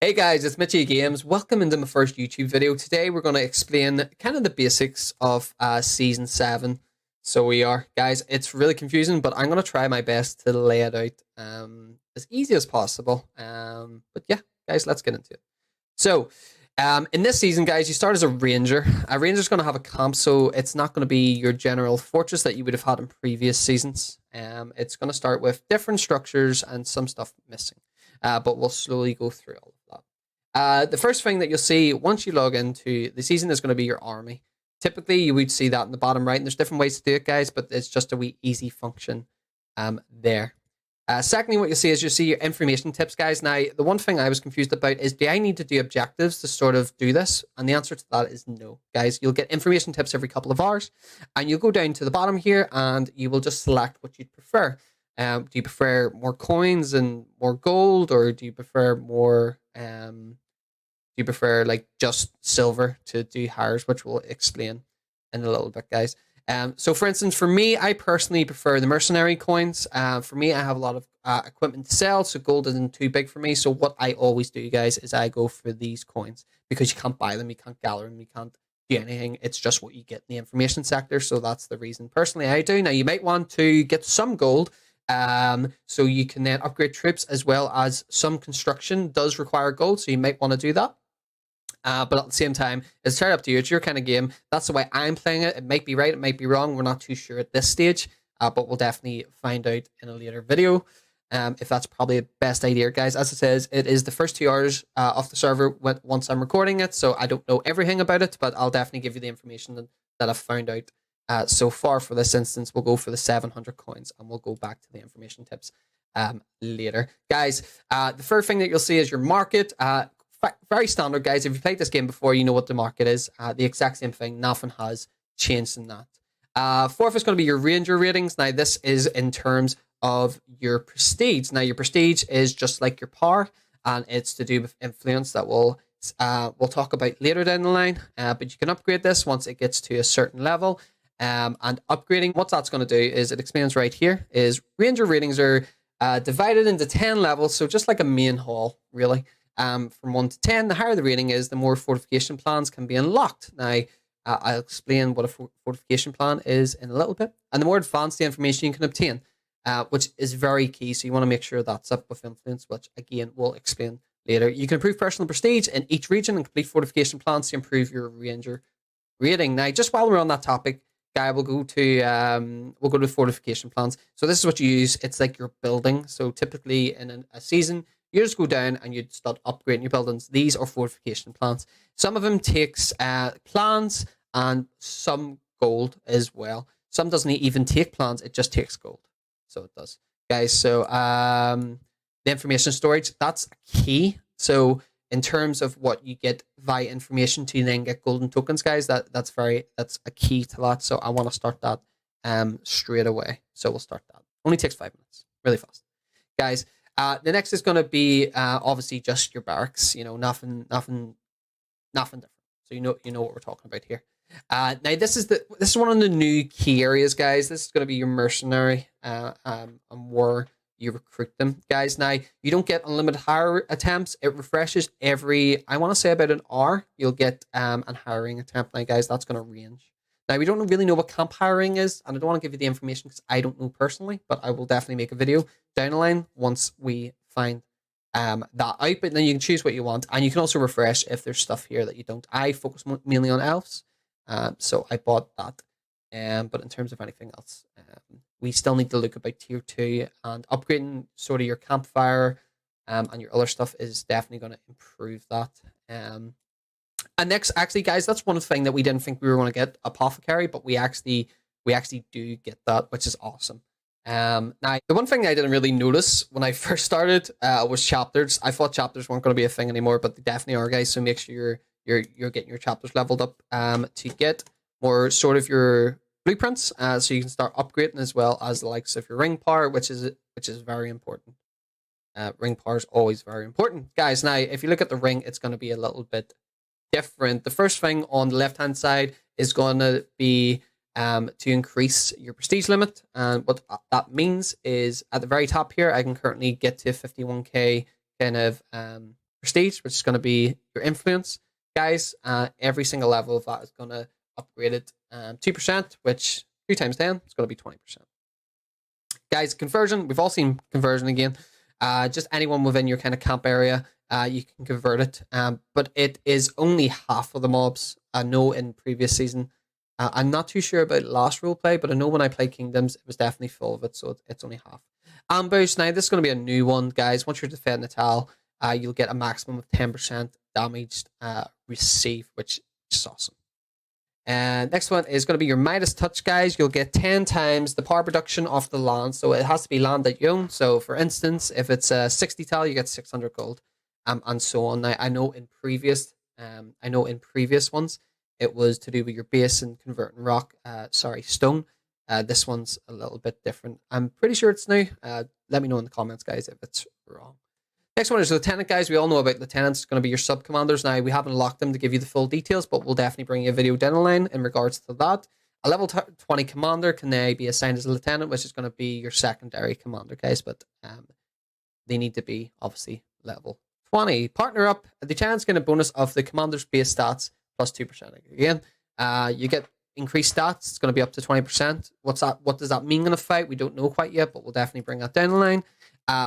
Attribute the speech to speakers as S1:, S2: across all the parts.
S1: Hey guys, it's Mitchy Games. Welcome into my first YouTube video. Today we're going to explain kind of the basics of Season 7. So we are, guys, it's really confusing, but I'm going to try my best to lay it out as easy as possible. But yeah, guys, let's get into it. So, in this season, guys, you start as a ranger. A ranger's going to have a camp, so it's not going to be your general fortress that you would have had in previous seasons. It's going to start with different structures and some stuff missing, but we'll slowly go through all of that. The first thing that you'll see once you log into the season is going to be your army. Typically, you would see that in the bottom right, and there's different ways to do it, guys, but it's just a wee easy function there. Secondly, what you'll see is you'll see your information tips, guys. Now, the one thing I was confused about is, do I need to do objectives to sort of do this? And the answer to that is no, guys. You'll get information tips every couple of hours, and you'll go down to the bottom here, and you will just select what you'd prefer. Do you prefer more coins and more gold, or do you prefer more? Do you prefer like just silver to do hires, which we'll explain in a little bit, guys. So, for instance, for me, I personally prefer the mercenary coins. For me, I have a lot of equipment to sell, so gold isn't too big for me. So, what I always do, guys, is I go for these coins because you can't buy them, you can't gather them, you can't do anything. It's just what you get in the information sector. So, that's the reason personally I do. Now, you might want to get some gold. So you can then upgrade troops as well as some construction does require gold. So, you might want to do that. But at the same time, it's entirely up to you. It's your kind of game. That's the way I'm playing it. It might be right, it might be wrong. We're not too sure at this stage, but we'll definitely find out in a later video if that's probably the best idea, guys. As it says, it is the first 2 hours of the server once I'm recording it, so I don't know everything about it, but I'll definitely give you the information that I've found out so far. For this instance, we'll go for the 700 coins, and we'll go back to the information tips later. Guys, the first thing that you'll see is your market. Very standard, guys. If you played this game before, you know what the market is. The exact same thing. Nothing has changed in that. Fourth is going to be your ranger ratings. Now, this is in terms of your prestige. Now, your prestige is just like your power, and it's to do with influence that we'll talk about later down the line. But you can upgrade this once it gets to a certain level. And upgrading, what that's going to do is it explains right here, is ranger ratings are divided into 10 levels. So just like a main hall, really. From 1 to 10, the higher the rating is, the more fortification plans can be unlocked. Now, I'll explain what a fortification plan is in a little bit. And the more advanced the information you can obtain, which is very key. So you want to make sure that's up with influence, which again, we'll explain later. You can improve personal prestige in each region and complete fortification plans to improve your ranger rating. Now, just while we're on that topic, guy, we'll go to fortification plans. So this is what you use. It's like your building. So typically in a season, you just go down and you start upgrading your buildings. These are fortification plans. Some of them takes plans and some gold as well. Some doesn't even take plans, it just takes gold. So it does. Guys, so the information storage, that's key. So in terms of what you get via information to then get golden tokens, guys, that's a key to that. So I want to start that straight away. So we'll start that. Only takes 5 minutes. Really fast. Guys, the next is going to be obviously just your barracks. You know, nothing different. So you know what we're talking about here. Now this is one of the new key areas, guys. This is going to be your mercenary and where you recruit them, guys. Now you don't get unlimited hire attempts. It refreshes every, I want to say, about an hour. You'll get an hiring attempt. Now, guys, that's going to range. Now, we don't really know what camp hiring is, and I don't want to give you the information because I don't know personally, but I will definitely make a video down the line once we find that out. But then you can choose what you want, and you can also refresh if there's stuff here that you don't. I focus mainly on elves, so I bought that. But in terms of anything else, we still need to look about tier 2, and upgrading sort of your campfire and your other stuff is definitely going to improve that. And next, actually, guys, that's one thing that we didn't think we were going to get, apothecary, but we actually do get that, which is awesome. Now, the one thing I didn't really notice when I first started was chapters. I thought chapters weren't going to be a thing anymore, but they definitely are, guys. So make sure you're getting your chapters leveled up to get more sort of your blueprints, so you can start upgrading as well as the likes of your ring power, which is very important. Ring power is always very important, guys. Now, if you look at the ring, it's going to be a little bit different. The first thing on the left hand side is going to be to increase your prestige limit, and what that means is at the very top here I can currently get to 51k kind of prestige, which is going to be your influence, guys. Every single level of that is going to upgrade it 2%, which 3 times 10 is going to be 20%. Guys, conversion, we've all seen conversion again. Just anyone within your kind of camp area, you can convert it. But it is only half of the mobs. I know in previous season. I'm not too sure about last roleplay, but I know when I played Kingdoms, it was definitely full of it, so it's only half. Ambush, now this is going to be a new one, guys. Once you're defending the tile, you'll get a maximum of 10% damage received, which is awesome. And next one is going to be your Midas Touch, guys. You'll get 10 times the power production off the land. So it has to be land that you own. So for instance, if it's a 60 tile, you get 600 gold, and so on. Now I know in previous ones, it was to do with your base and converting stone. This one's a little bit different. I'm pretty sure it's new. Let me know in the comments, guys, if it's wrong. Next one is Lieutenant, guys. We all know about Lieutenants. It's going to be your sub-commanders. Now, we haven't locked them to give you the full details, but we'll definitely bring you a video down the line in regards to that. A level 20 commander can now be assigned as a Lieutenant, which is going to be your secondary commander, guys, but they need to be, obviously, level 20. Partner up. The Lieutenant's getting a bonus of the commander's base stats plus 2%. Again, you get increased stats. It's going to be up to 20%. What's that? What does that mean in a fight? We don't know quite yet, but we'll definitely bring that down the line.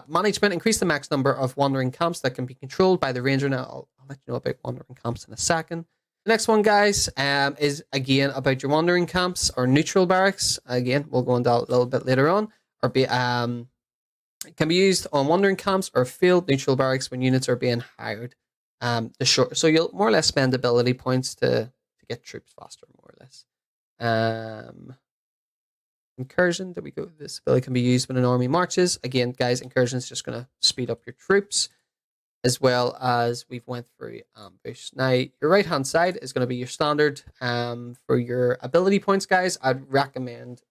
S1: Management, increase the max number of wandering camps that can be controlled by the ranger. Now, I'll let you know about wandering camps in a second. The next one, guys, is again about your wandering camps or neutral barracks. Again, we'll go into that a little bit later on. Or be it can be used on wandering camps or field neutral barracks when units are being hired. So you'll more or less spend ability points to get troops faster, more or less. Incursion, there we go. This ability can be used when an army marches. Again, guys, incursion is just going to speed up your troops, as well as we've went through ambush. Now, your right hand side is going to be your standard. For your ability points, guys, I'd recommend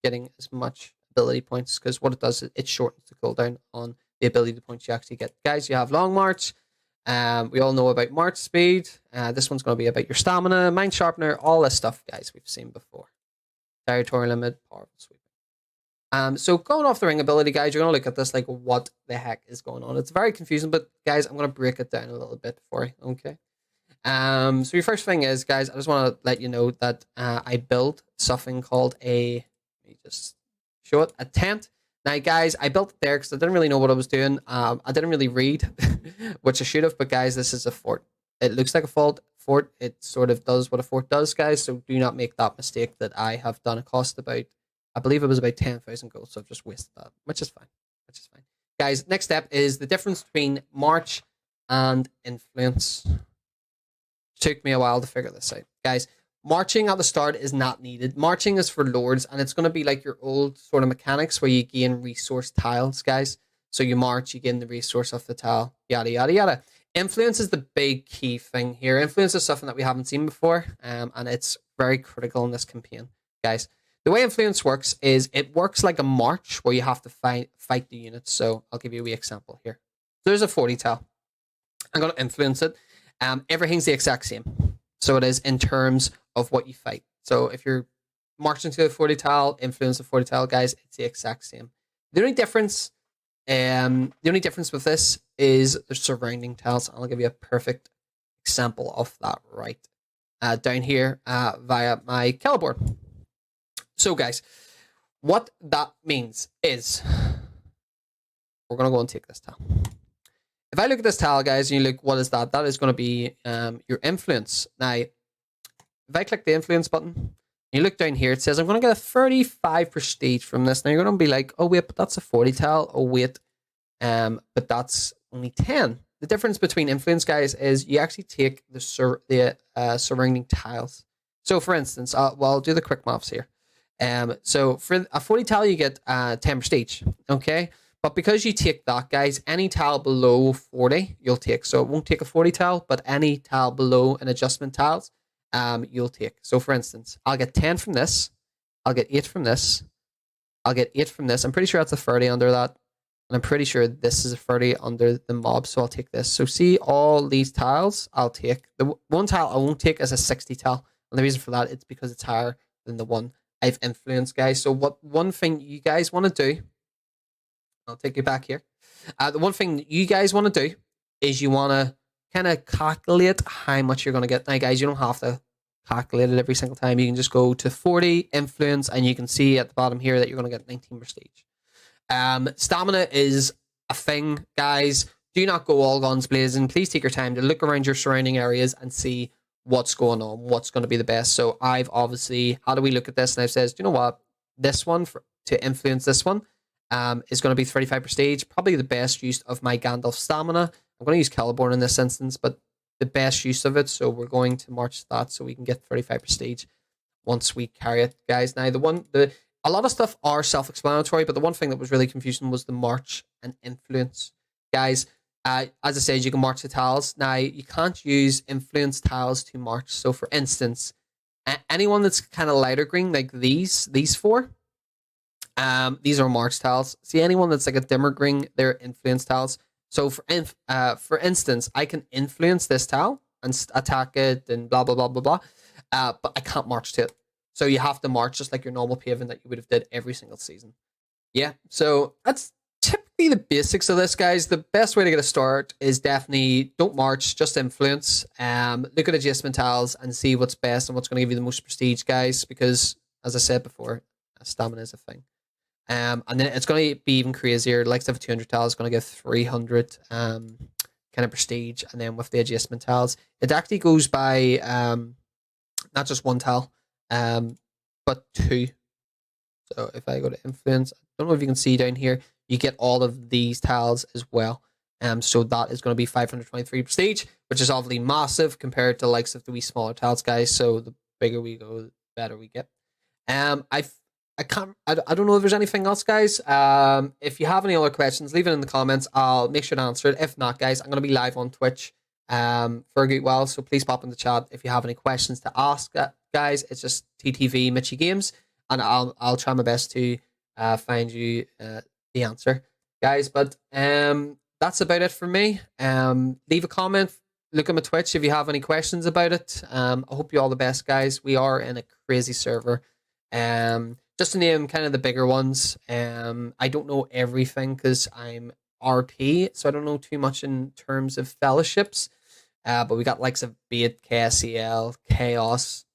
S1: getting as much ability points, because what it does is it shortens the cooldown on the ability points you actually get. Guys, you have long march. We all know about march speed. This one's going to be about your stamina, mind sharpener, all this stuff, guys, we've seen before. Territory limit, powerful sweeping. So going off the ring ability, guys, you're going to look at this like, what the heck is going on? It's very confusing, but guys, I'm going to break it down a little bit for you, okay? So your first thing is, guys, I just want to let you know that I built something called let me just show it, a tent. Now, guys, I built it there because I didn't really know what I was doing. I didn't really read, which I should have, but guys, this is a fort. It looks like a fort. It sort of does what a fort does, guys, so do not make that mistake that I have done. It cost about, I believe it was about 10,000 gold, so I've just wasted that, which is fine. Guys, next step is the difference between march and influence. It took me a while to figure this out. Guys, marching at the start is not needed. Marching is for lords, and it's going to be like your old sort of mechanics where you gain resource tiles, guys. So you march, you gain the resource of the tile, yada, yada, yada. Influence is the big key thing here. Influence is something that we haven't seen before, and it's very critical in this campaign, guys. The way influence works is it works like a march where you have to fight the units. So I'll give you a wee example here. So there's a 40 tile. I'm going to influence it. Everything's the exact same. So it is in terms of what you fight. So if you're marching to a 40 tile, influence of 40 tile, guys, it's the exact same. The only difference with this is the surrounding tiles. I'll give you a perfect example of that right down here via my Kella board. So, guys, what that means is we're going to go and take this tile. If I look at this tile, guys, and you look, what is that? That is going to be your influence. Now, if I click the influence button, you look down here, it says I'm going to get a 35 prestige from this. Now, you're going to be like, oh, wait, but that's a 40 tile. Oh, wait, but that's only 10. The difference between influence, guys, is you actually take the surrounding tiles. So, for instance, I'll do the quick maths here. So, for a 40 tile, you get 10 prestige, okay? But because you take that, guys, any tile below 40, you'll take. So, it won't take a 40 tile, but any tile below an adjustment tiles, you'll take. So, for instance, I'll get 10 from this. I'll get 8 from this. I'll get 8 from this. I'm pretty sure that's a 30 under that. And I'm pretty sure this is a 30 under the mob, so I'll take this. So see all these tiles, I'll take. The one tile I won't take is a 60 tile. And the reason for that, it's because it's higher than the one I've influenced, guys. So what one thing you guys want to do, I'll take you back here. The one thing that you guys want to do is you want to kind of calculate how much you're going to get. Now, guys, you don't have to calculate it every single time. You can just go to 40 influence, and you can see at the bottom here that you're going to get 19 prestige. Stamina is a thing, guys. Do not go all guns blazing. Please take your time to look around your surrounding areas and see what's going on, what's going to be the best. So I've obviously had a wee look at this, and I've said, do you know what? This one, to influence this one, is going to be 35 prestige. Probably the best use of my Gandalf stamina. I'm going to use Celeborn in this instance, but the best use of it. So we're going to march that so we can get 35 prestige once we carry it, guys. Now, a lot of stuff are self-explanatory, but the one thing that was really confusing was the march and influence. Guys, as I said, you can march the tiles. Now, you can't use influence tiles to march. So, for instance, anyone that's kind of lighter green, like these four, these are march tiles. See, anyone that's like a dimmer green, they're influence tiles. So, for instance, I can influence this tile and attack it and blah, blah, blah, blah, blah. But I can't march to it. So you have to march just like your normal paving that you would have did every single season. Yeah, so that's typically the basics of this, guys. The best way to get a start is definitely don't march, just influence. Look at adjustment tiles and see what's best and what's going to give you the most prestige, guys. Because as I said before, stamina is a thing. And then it's going to be even crazier. Like stuff 200 tiles is going to give 300 kind of prestige, and then with the adjustment tiles, it actually goes by not just one tile, but two. So if I go to influence, I don't know if you can see down here, you get all of these tiles as well. So that is going to be 523 prestige, which is obviously massive compared to likes of the wee smaller tiles, guys. So the bigger we go, the better we get. I don't know if there's anything else, guys. If you have any other questions, leave it in the comments. I'll make sure to answer it. If not, guys, I'm going to be live on Twitch for a good while, so please pop in the chat if you have any questions to ask, guys. It's just TTV Mitchy Games, and I'll try my best to find you the answer, guys. But that's about it for me. Leave a comment, look at my Twitch if you have any questions about it. I hope you all the best, guys. We are in a crazy server. Just to name kind of the bigger ones. I don't know everything because I'm RP, so I don't know too much in terms of fellowships. But we got likes of Bait, KSEL, Chaos,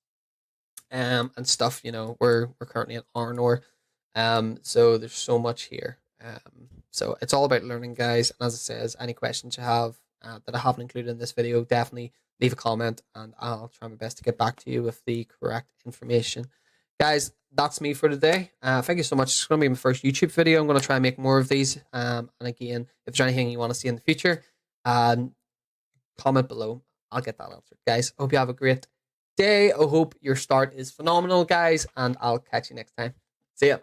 S1: and stuff. You know, we're currently at Arnor. So there's so much here. So it's all about learning, guys. And as it says, any questions you have that I haven't included in this video, definitely leave a comment, and I'll try my best to get back to you with the correct information. Guys, that's me for today. Thank you so much. It's going to be my first YouTube video. I'm going to try and make more of these. And again, if there's anything you want to see in the future, comment below. I'll get that answered. Guys, I hope you have a great day. I hope your start is phenomenal, guys. And I'll catch you next time. See ya.